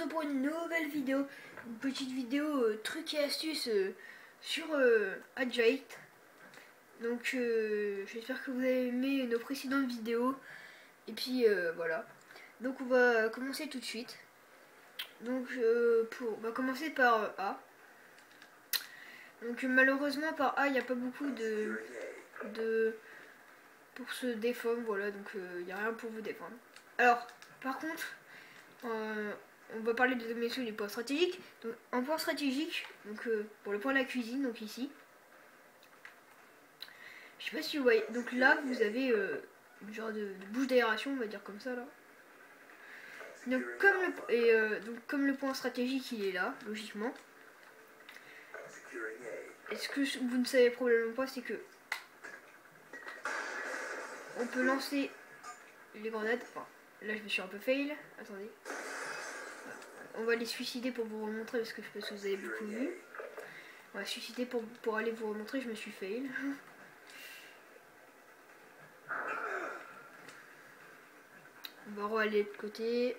Pour une nouvelle vidéo, une petite vidéo trucs et astuces sur Adjate. Donc j'espère que vous avez aimé nos précédentes vidéos. Et puis voilà. Donc on va commencer tout de suite. Donc on va commencer par A. Donc malheureusement par A il n'y a pas beaucoup de pour se défendre, voilà, donc il n'y a rien pour vous défendre. Alors par contre on va parler des méthodes des points stratégiques. Donc, un point stratégique, donc pour le point de la cuisine, donc ici. Je sais pas si vous voyez. Donc là, vous avez une genre de bouche d'aération, on va dire comme ça là. Donc comme le point stratégique il est là, logiquement. Et ce que vous ne savez probablement pas, c'est que on peut lancer les grenades. Enfin, là je me suis un peu fail. Attendez. On va les suicider pour vous remontrer parce que je pense que vous avez beaucoup vu. On va suicider pour aller vous remontrer, je me suis fail. On va re-aller de côté.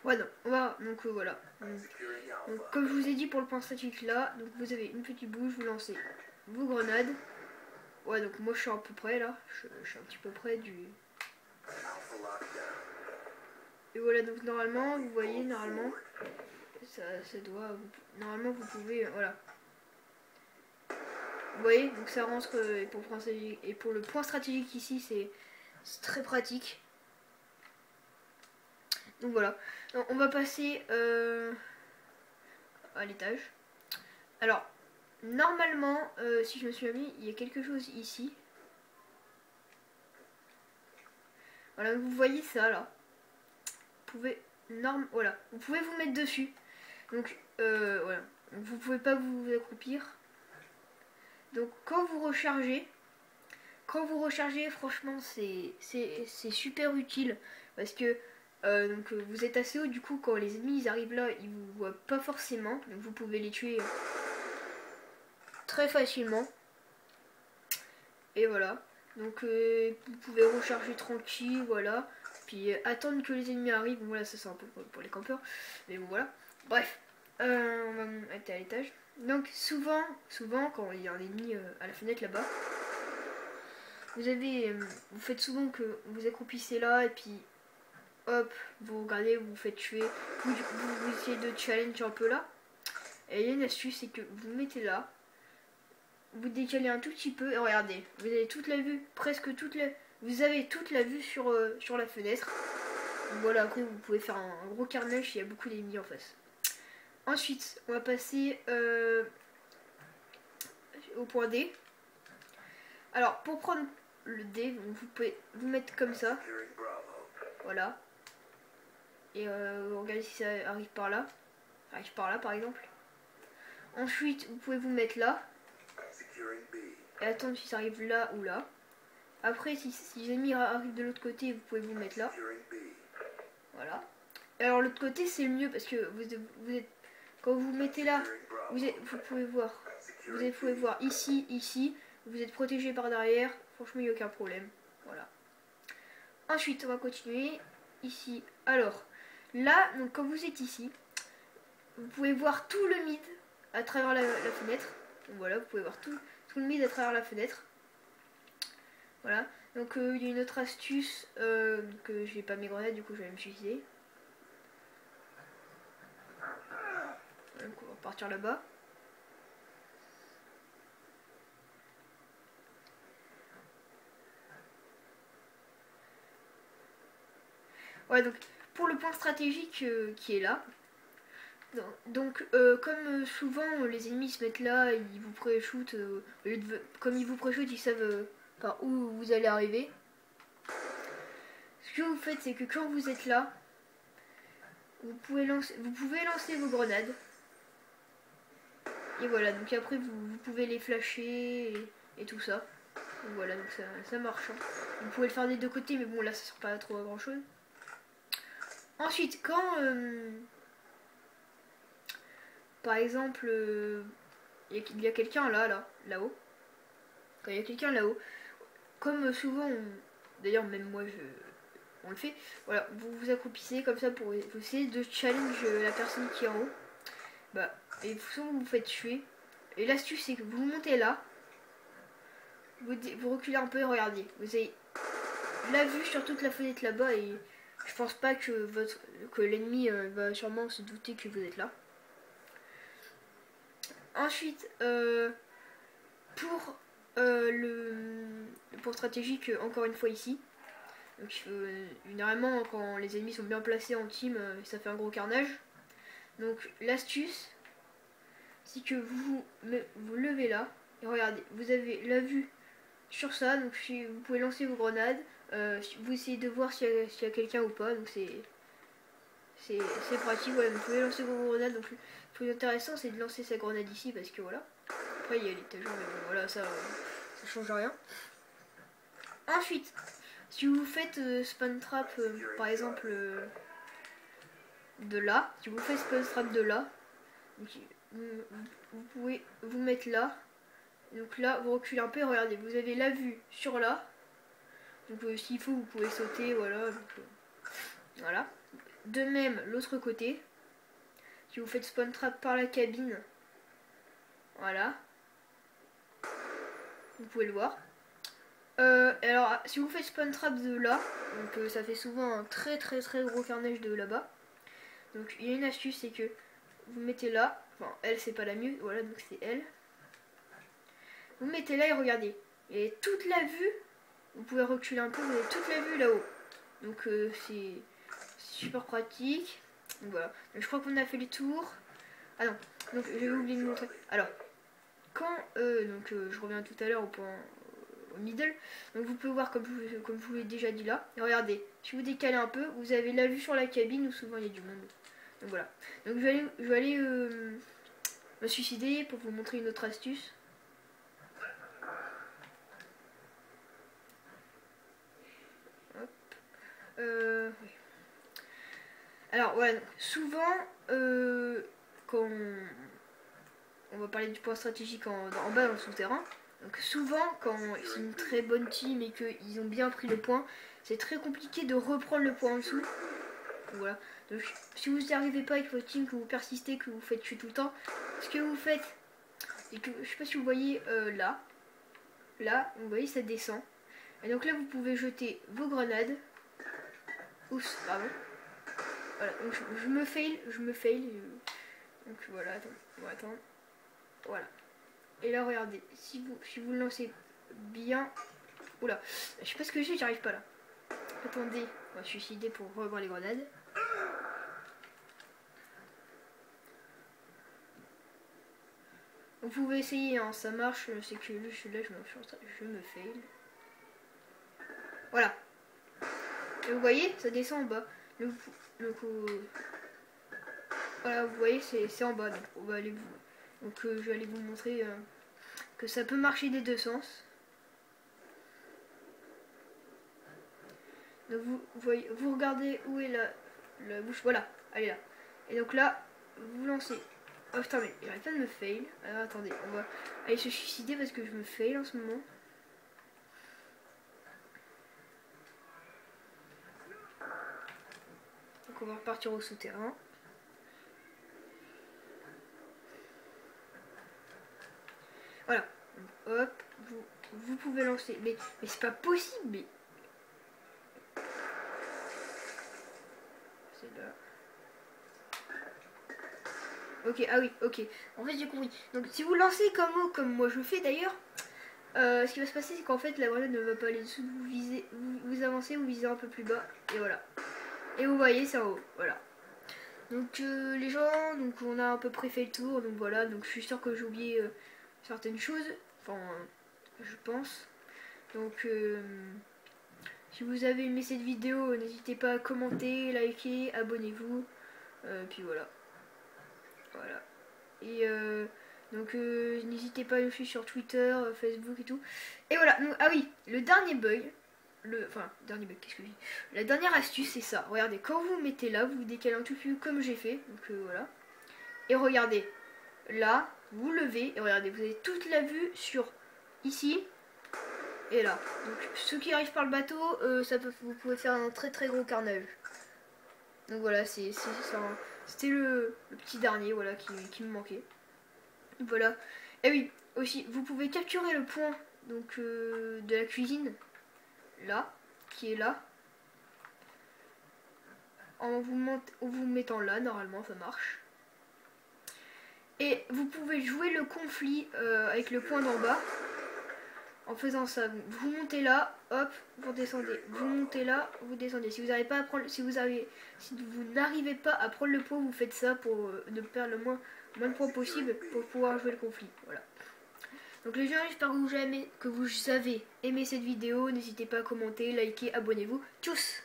Ouais, non, on va, donc voilà. Donc, comme je vous ai dit pour le point statique là, donc vous avez une petite bouche, vous lancez vos grenades. Ouais, donc moi je suis à peu près là, je suis un petit peu près du... Et voilà, donc normalement, vous voyez, normalement, ça doit... Normalement, vous pouvez... voilà. Vous voyez, donc ça rentre, et pour le point stratégique ici, c'est très pratique. Donc voilà. Donc, on va passer à l'étage. Alors, normalement, si je me suis mis, il y a quelque chose ici. Voilà, vous voyez ça là. Vous pouvez voilà, vous pouvez vous mettre dessus. Donc voilà, vous pouvez pas vous accroupir. Donc quand vous rechargez, franchement c'est super utile parce que donc vous êtes assez haut, du coup quand les ennemis ils arrivent là, ils vous voient pas forcément, donc vous pouvez les tuer très facilement. Et voilà, donc vous pouvez recharger tranquille, voilà. Puis attendre que les ennemis arrivent. Bon, voilà, ça c'est un peu pour les campeurs, mais bon voilà. Bref, on va être à l'étage. Donc souvent quand il y a un ennemi à la fenêtre là-bas, vous faites souvent que vous accroupissez là et puis hop, vous regardez, vous faites tuer, vous essayez de challenge un peu là. Et il y a une astuce, c'est que vous mettez là, vous décalez un tout petit peu et regardez, vous avez toute la vue, vous avez toute la vue sur la fenêtre. Voilà, après vous pouvez faire un gros carnage, il y a beaucoup d'ennemis en face. Ensuite, on va passer au point D. Alors, pour prendre le D, vous pouvez vous mettre comme ça. Voilà. Et regardez si ça arrive par là. Ça arrive par là, par exemple. Ensuite, vous pouvez vous mettre là. Et attendre si ça arrive là ou là. Après, si les ennemis arrivent de l'autre côté, vous pouvez vous mettre là. Voilà. Et alors, l'autre côté, c'est le mieux parce que vous êtes... Quand vous vous mettez là, vous pouvez voir. Vous pouvez voir ici. Vous êtes protégé par derrière. Franchement, il n'y a aucun problème. Voilà. Ensuite, on va continuer. Ici. Alors, là, donc quand vous êtes ici, vous pouvez voir tout le mid à travers la fenêtre. Donc voilà, vous pouvez voir tout le mid à travers la fenêtre. Voilà. Donc il y a une autre astuce que je n'ai pas mes grenades, du coup je vais me suicider. Donc on va partir là-bas. Ouais, donc pour le point stratégique qui est là. Donc comme souvent les ennemis se mettent là, ils vous pré-shoot, comme ils vous pré-shoot, ils savent par où vous allez arriver. Ce que vous faites, c'est que quand vous êtes là, vous pouvez lancer vos grenades. Et voilà, donc après vous pouvez les flasher et tout ça. Donc voilà, donc ça marche. Hein. Vous pouvez le faire des deux côtés, mais bon là ça sert pas trop à grand chose. Ensuite, par exemple, il y a quelqu'un là-haut. Quand il y a quelqu'un là-haut, comme souvent, d'ailleurs même moi on le fait, voilà, vous vous accroupissez comme ça pour essayer de challenge la personne qui est en haut. Bah, et souvent vous vous faites tuer. Et l'astuce c'est que vous montez là, vous reculez un peu et regardez. Vous avez la vue sur toute la fenêtre là-bas et je pense pas que l'ennemi va sûrement se douter que vous êtes là. Ensuite, pour stratégique, encore une fois ici. Donc généralement quand les ennemis sont bien placés en team, ça fait un gros carnage. Donc l'astuce, c'est que vous levez là et regardez, vous avez la vue sur ça, donc vous pouvez lancer vos grenades, vous essayez de voir s'il y a quelqu'un ou pas, donc c'est pratique, voilà, vous pouvez lancer vos grenades. Donc le plus intéressant c'est de lancer sa grenade ici parce que voilà, après il y a l'étagère mais bon, voilà, ça change rien. Ensuite, si vous faites spawn trap par exemple de là, si vous faites spawn trap de là, donc, vous pouvez vous mettre là. Donc là, vous reculez un peu et regardez, vous avez la vue sur là. Donc s'il faut, vous pouvez sauter, voilà. Donc, voilà. De même, l'autre côté, si vous faites spawn trap par la cabine, voilà. Vous pouvez le voir. Alors, si vous faites spawn trap de là, donc ça fait souvent un très gros carnage de là-bas. Donc il y a une astuce, c'est que vous mettez là, enfin elle c'est pas la mieux, voilà, donc c'est elle. Vous mettez là et regardez, et toute la vue, vous pouvez reculer un peu, vous avez toute la vue là-haut. Donc c'est super pratique. Donc, voilà, donc, je crois qu'on a fait le tour. Ah non, donc j'ai oublié de montrer. Alors, quand, je reviens tout à l'heure au point, au middle, donc vous pouvez voir comme je vous l'ai déjà dit là, et regardez, si vous décalez un peu, vous avez la vue sur la cabine où souvent il y a du monde. Donc voilà, donc je vais aller me suicider pour vous montrer une autre astuce. Hop. Oui. Alors voilà, souvent quand on va parler du point stratégique en bas dans le souterrain, donc souvent quand c'est une très bonne team et qu'ils ont bien pris le point, c'est très compliqué de reprendre le point en dessous. Voilà. Donc si vous n'y arrivez pas avec votre team, que vous persistez, que vous faites tuer tout le temps, ce que vous faites, c'est que, je sais pas si vous voyez là, vous voyez ça descend. Et donc là vous pouvez jeter vos grenades. Oups, pardon. Voilà, donc je me fail. Donc voilà, attends, on va attendre. Voilà. Et là regardez, si vous le lancez bien. Oula, je sais pas ce que j'ai, j'arrive pas là. Attendez, on va se suicider pour revoir les grenades. Vous pouvez essayer, hein, ça marche, c'est que celui-là je me fail. Voilà. Et vous voyez, ça descend en bas. Donc voilà, vous voyez, c'est en bas. Donc on va aller je vais aller vous montrer que ça peut marcher des deux sens. Donc vous regardez où est la bouche. Voilà, elle est là. Et donc là, vous lancez. Oh putain, mais j'arrive pas de me fail. Alors attendez, on va aller se suicider parce que je me fail en ce moment. Donc on va repartir au souterrain. Voilà. Donc, hop, vous pouvez lancer. Mais c'est pas possible. Mais c'est là. Ok, ah oui, ok. En fait, j'ai compris. Donc, si vous lancez comme moi je le fais d'ailleurs, ce qui va se passer, c'est qu'en fait, la grenade ne va pas aller dessous. Vous avancez, vous visez un peu plus bas. Et voilà. Et vous voyez, c'est en haut. Voilà. Donc, les gens, donc on a à peu près fait le tour. Donc, voilà. Donc, je suis sûre que j'ai oublié certaines choses. Enfin, je pense. Donc, si vous avez aimé cette vidéo, n'hésitez pas à commenter, liker, abonnez-vous. Puis voilà. Voilà. Et donc n'hésitez pas à nous suivre sur Twitter, Facebook et tout. Et voilà, donc, ah oui, le dernier bug, qu'est-ce que je dis? La dernière astuce, c'est ça. Regardez, quand vous mettez là, vous décalez un tout petit peu comme j'ai fait. Donc voilà. Et regardez, là, vous levez et regardez, vous avez toute la vue sur ici et là. Donc ceux qui arrivent par le bateau, vous pouvez faire un très très gros carnage. Donc voilà, c'était le petit dernier voilà, qui me manquait. Voilà. Et oui, aussi, vous pouvez capturer le point donc, de la cuisine, là, qui est là. En vous mettant là, normalement ça marche. Et vous pouvez jouer le conflit avec le point d'en bas. En faisant ça, vous montez là, hop, vous descendez. Vous montez là, vous descendez. Si vous n'arrivez pas à prendre, si vous n'arrivez pas à prendre le point, vous faites ça pour ne perdre le moins de points possible pour pouvoir jouer le conflit. Voilà. Donc les gens, j'espère que vous avez aimé cette vidéo. N'hésitez pas à commenter, liker, abonnez-vous. Tchuss!